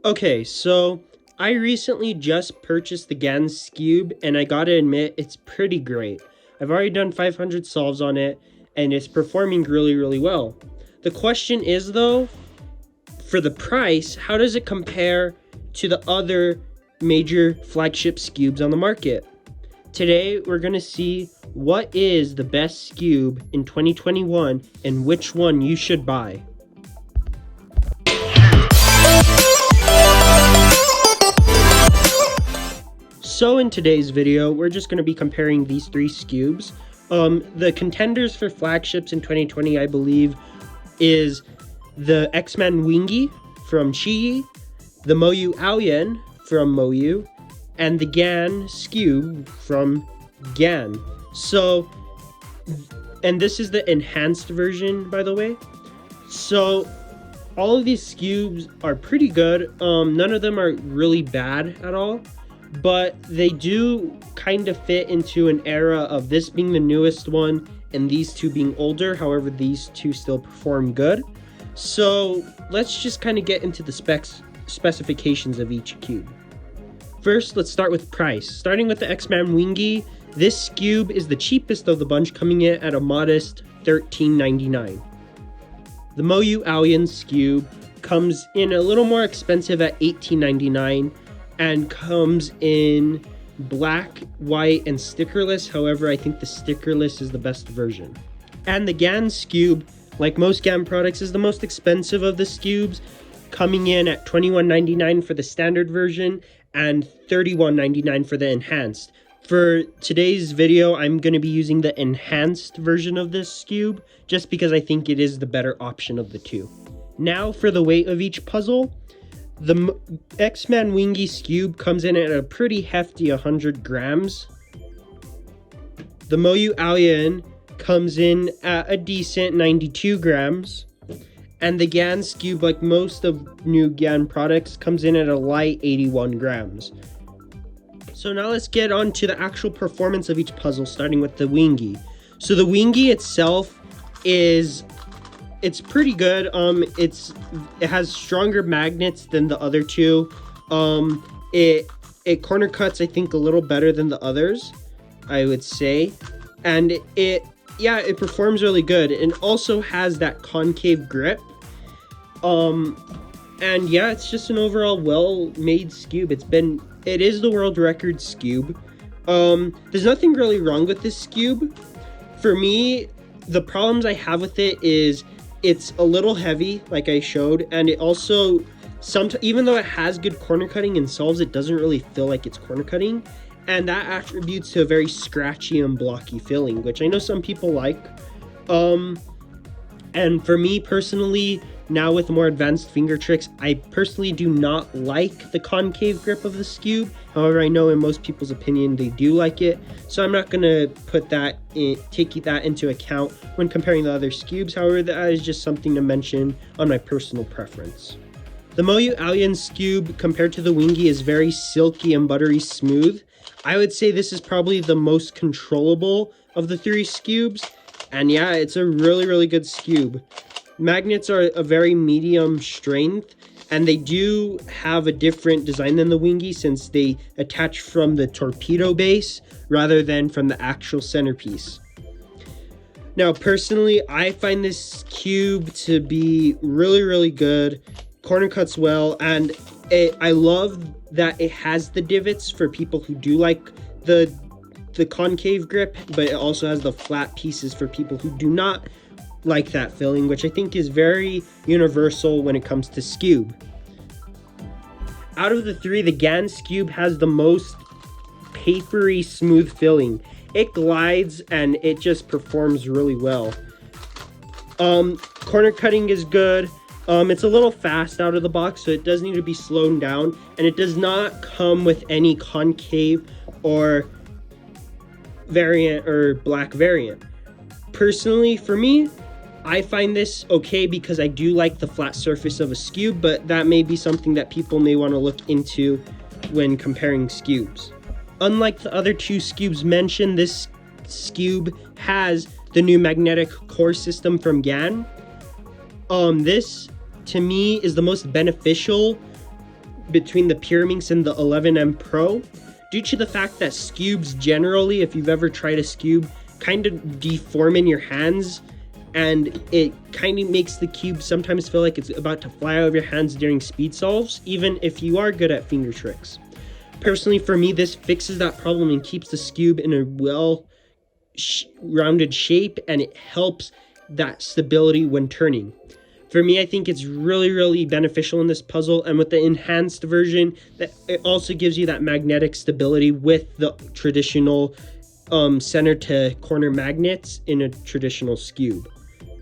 Okay, so I recently just purchased the GAN Skewb, and I gotta admit, it's pretty great. I've already done 500 solves on it, and it's performing really well. The question is though, for the price, how does it compare to the other major flagship Skewbs on the market? Today, we're gonna see what is the best Skewb in 2021 and which one you should buy. So in today's video, we're just going to be comparing these three Skewbs. The contenders for flagships in 2020, I believe, is the X-Men Wingy from Chi, the Moyu Aoyan from Moyu, and the GAN Skewb from GAN. So, and this is the enhanced version, by the way. So, all of these Skewbs are pretty good. None of them are really bad at all. But they do kind of fit into an era of this being the newest one and these two being older. However, these two still perform good. So let's just kind of get into the specifications of each cube. First, let's start with price. Starting with the X-Men Wingy, this Skewb is the cheapest of the bunch, coming in at a modest $13.99. The Moyu Aoyan Skewb comes in a little more expensive at $18.99. and comes in black, white, and stickerless. However, I think the stickerless is the best version. And the GAN Skewb, like most GAN products, is the most expensive of the Skewbs, coming in at $21.99 for the standard version and $31.99 for the enhanced. For today's video, I'm going to be using the enhanced version of this Skewb, just because I think it is the better option of the two. Now for the weight of each puzzle. The X-Men Wingy Skewb comes in at a pretty hefty 100 grams. The Moyu Aoyan comes in at a decent 92 grams. And the GAN Skewb, like most of new GAN products, comes in at a light 81 grams. So now let's get on to the actual performance of each puzzle, starting with the Wingy. So the Wingy itself it's pretty good. It has stronger magnets than the other two. It corner cuts, I think, a little better than the others, I would say. And it performs really good. It also has that concave grip. And yeah, it's just an overall well-made Skewb. It is the world record Skewb. There's nothing really wrong with this Skewb. For me, the problems I have with it is it's a little heavy, like I showed, and it also, even though it has good corner cutting and solves, it doesn't really feel like it's corner cutting, and that attributes to a very scratchy and blocky feeling, which I know some people like. And for me personally, now with more advanced finger tricks, I personally do not like the concave grip of the Skewb. However, I know in most people's opinion they do like it, so I'm not gonna take that into account when comparing the other Skewbs. However, that is just something to mention on my personal preference. The Moyu Aoyan Skewb, compared to the Wingy, is very silky and buttery smooth. I would say this is probably the most controllable of the three Skewbs, and yeah, it's a really good Skewb. Magnets are a very medium strength, and they do have a different design than the Wingy, since they attach from the torpedo base rather than from the actual centerpiece. Now, personally, I find this Skewb to be really good. Corner cuts well, and I love that it has the divots for people who do like the concave grip, but it also has the flat pieces for people who do not like that feeling, which I think is very universal when it comes to Skewb. Out of the three, the GAN Skewb has the most papery smooth feeling. It glides and it just performs really well. Corner cutting is good. It's a little fast out of the box, so it does need to be slowed down, and it does not come with any concave or variant or black variant. Personally, for me, I find this okay because I do like the flat surface of a Skewb, but that may be something that people may want to look into when comparing Skewbs. Unlike the other two Skewbs mentioned, this Skewb has the new magnetic core system from GAN. This, to me, is the most beneficial between the Pyraminx and the 11M Pro, due to the fact that Skewbs generally, if you've ever tried a Skewb, kind of deform in your hands, and it kind of makes the cube sometimes feel like it's about to fly out of your hands during speed solves, even if you are good at finger tricks. Personally, for me, this fixes that problem and keeps the Skewb in a well-rounded shape, and it helps that stability when turning. For me, I think it's really, really beneficial in this puzzle, and with the enhanced version, that it also gives you that magnetic stability with the traditional center to corner magnets in a traditional Skewb.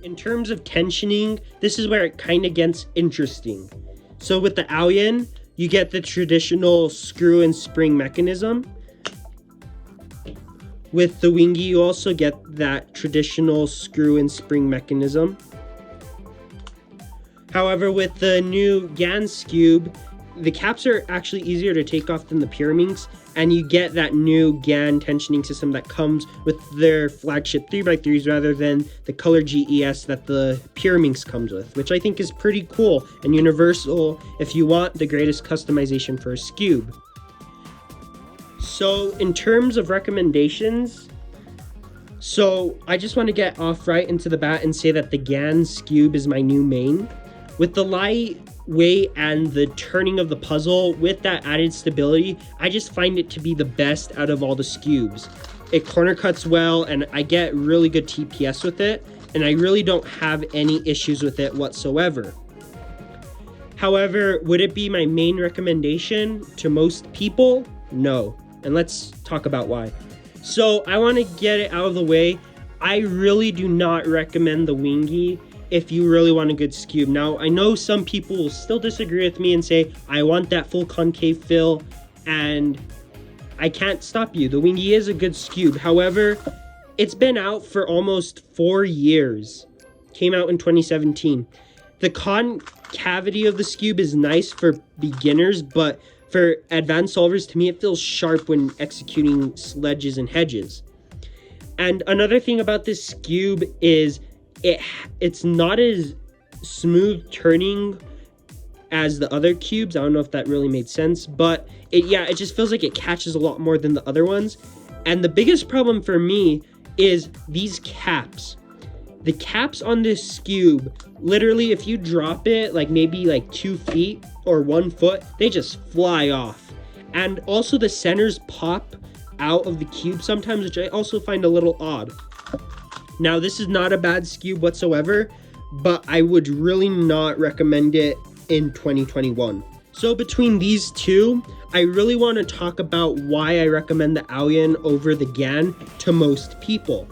In terms of tensioning, this is where it kind of gets interesting. So with the Aoyan, you get the traditional screw and spring mechanism. With the Wingy, you also get that traditional screw and spring mechanism. However, with the new GAN Skewb, the caps are actually easier to take off than the Pyraminx, and you get that new GAN tensioning system that comes with their flagship 3x3s rather than the color GES that the Pyraminx comes with, which I think is pretty cool and universal if you want the greatest customization for a Skewb. So in terms of recommendations, I just want to get off right into the bat and say that the GAN Skewb is my new main. With the lightweight and the turning of the puzzle, with that added stability, I just find it to be the best out of all the Skewbs. It corner cuts well, and I get really good TPS with it, and I really don't have any issues with it whatsoever. However, would it be my main recommendation to most people? No. And let's talk about why. So I want to get it out of the way. I really do not recommend the Wingy if you really want a good Skewb. Now, I know some people will still disagree with me and say, I want that full concave fill, and I can't stop you. The Wingy is a good Skewb. However, it's been out for almost 4 years. Came out in 2017. The concavity of the Skewb is nice for beginners, but for advanced solvers, to me, it feels sharp when executing sledges and hedges. And another thing about this Skewb is it's not as smooth turning as the other cubes. I don't know if that really made sense, but it just feels like it catches a lot more than the other ones. And the biggest problem for me is these caps. The caps on this Skewb, literally, if you drop it maybe 2 feet or 1 foot, they just fly off. And also the centers pop out of the cube sometimes, which I also find a little odd. Now, this is not a bad Skewb whatsoever, but I would really not recommend it in 2021. So between these two, I really want to talk about why I recommend the Aoyan over the GAN to most people.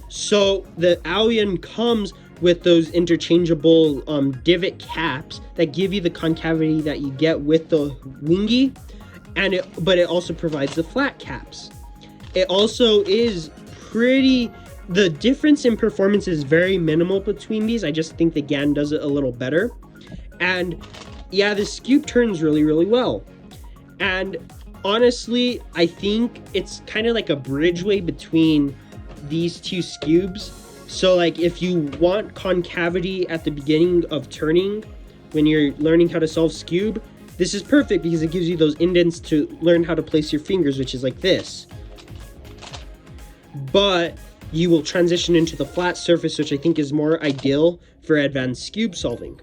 So the Aoyan comes with those interchangeable divot caps that give you the concavity that you get with the Wingy, but it also provides the flat caps. It also is the difference in performance is very minimal between these. I just think the GAN does it a little better. And yeah, the Skewb turns really, really well. And honestly, I think it's kind of like a bridgeway between these two Skewbs. So if you want concavity at the beginning of turning, when you're learning how to solve Skewb, this is perfect because it gives you those indents to learn how to place your fingers, which is like this. But you will transition into the flat surface, which I think is more ideal for advanced Skewb solving.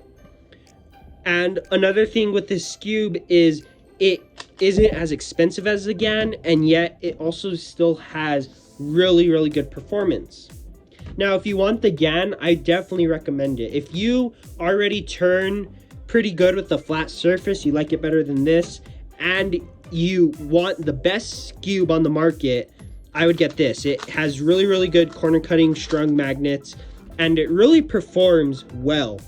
And another thing with this Skewb is it isn't as expensive as the GAN, and yet it also still has really, really good performance. Now, if you want the GAN, I definitely recommend it. If you already turn pretty good with the flat surface, you like it better than this, and you want the best Skewb on the market, I would get this. It has really, really good corner cutting strung magnets, and it really performs well.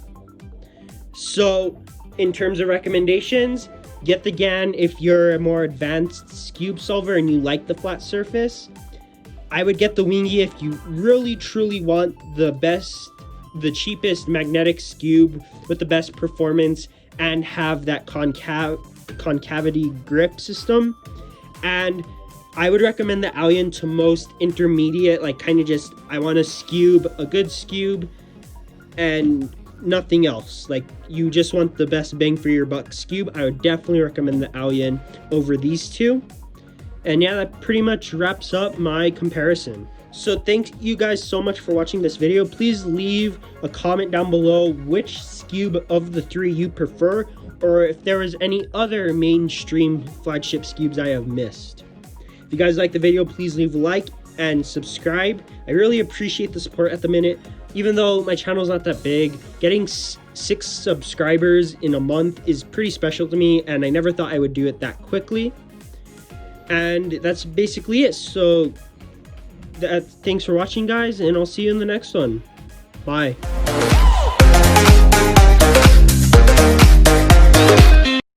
So in terms of recommendations, get the GAN if you're a more advanced Skewb solver and you like the flat surface. I would get the Wingy if you really truly want the cheapest magnetic Skewb with the best performance and have that concavity grip system. And I would recommend the Aoyan to most intermediate, I want a Skewb, a good Skewb, and nothing else, like you just want the best bang for your buck Skewb, I would definitely recommend the Alien over these two. And yeah, that pretty much wraps up my comparison. So thank you guys so much for watching this video. Please leave a comment down below which Skewb of the three you prefer, or if there was any other mainstream flagship Skewbs I have missed. If you guys like the video, please leave a like and subscribe. I really appreciate the support at the minute. Even though my channel is not that big, getting 6 subscribers in a month is pretty special to me, and I never thought I would do it that quickly. And that's basically it. So thanks for watching, guys, and I'll see you in the next one. Bye.